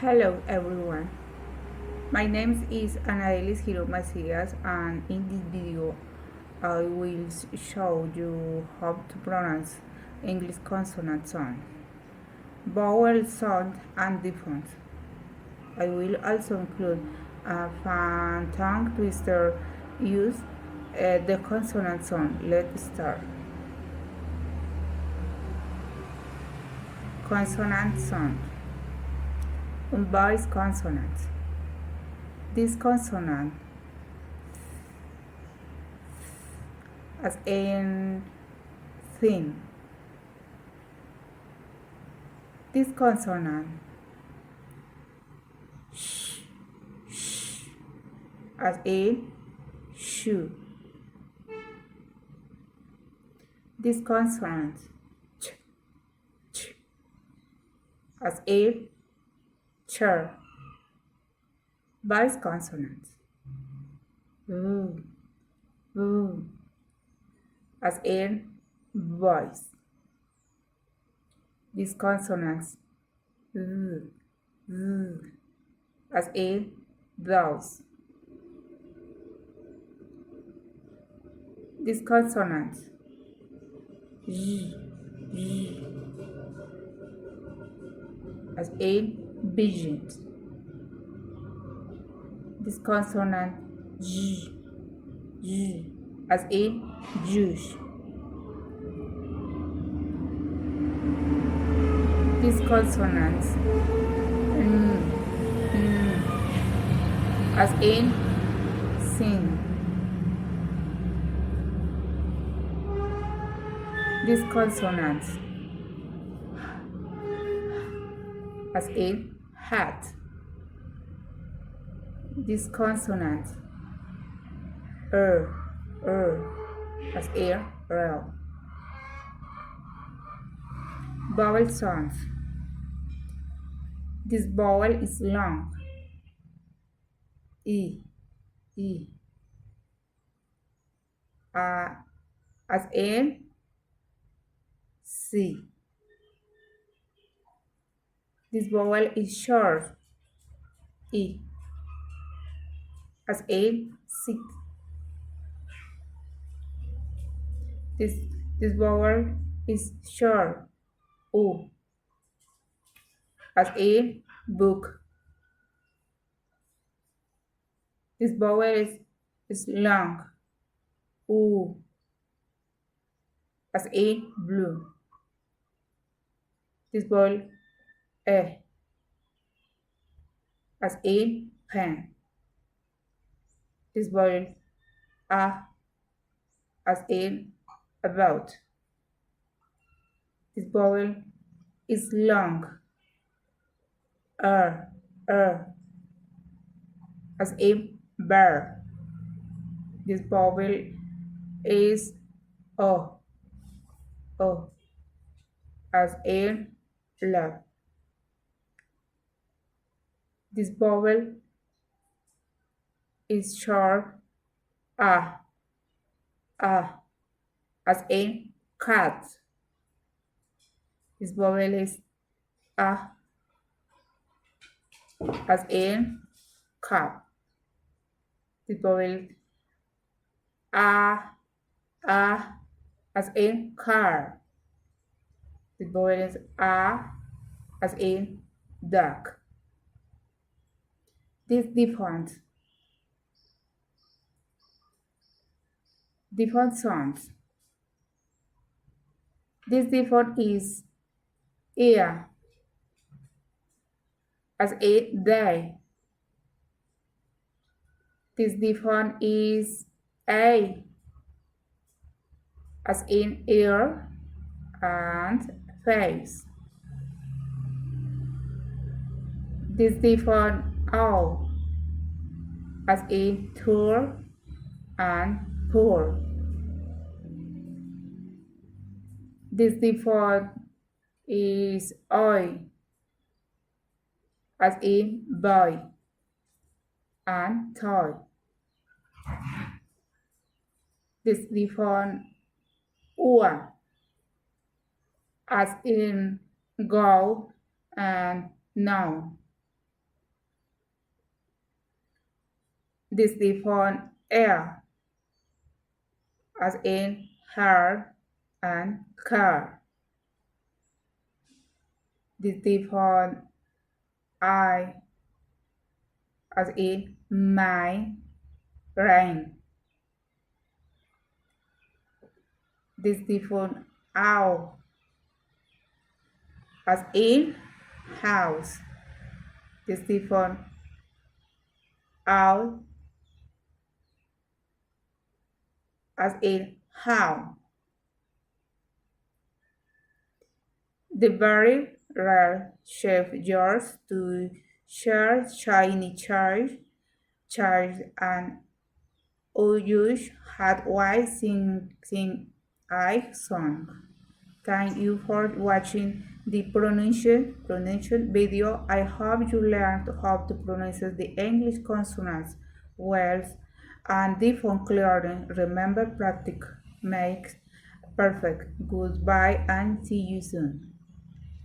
Hello everyone, my name is Delis GIron Macías, and in this video I will show you how to pronounce English consonant sound, vowel sound and diphthongs. I will also include a fun tongue twister use the consonant sound. Let's start. Consonant sound. Unvoiced consonants. This consonant as in thin. This consonant as in shoe. This consonant as in chair. Voice consonants. Ooh, ooh, as in voice. These consonants. Ooh, ooh, as in those. These consonants. Z, z, as in visions. This consonant z, z, as in juice. These consonants as in sing. These consonants as in hat. This consonant as in rail. Vowel sounds. This vowel is long. E, E. As in C. This vowel is short. E. As in sit. This vowel is short. U. As in book. This vowel is long. U. As in blue. This vowel E. As in pen. This vowel A. As in about. This vowel is long. As in bear. This vowel is O. As in love. This vowel is short. As in cat. This vowel is as in cup. This vowel as in car. This vowel is as in duck. This diphthong sounds. This diphthong is ear. As in day. This diphthong is A. As in ear and face. This diphthong O. As in tour and poor. This diphthong is oi. As in boy and toy. This diphthong ua. As in go and now. This different air, as in her and car. This different I, as in my rain. This different ow, as in house. This different out, as in how. The very rare chef yours to share shiny charge and Oyush had white I song. Thank you for watching the pronunciation video. I hope you learned how to pronounce the English consonants well and the phone clearing. Remember, practice makes perfect. Goodbye and see you soon.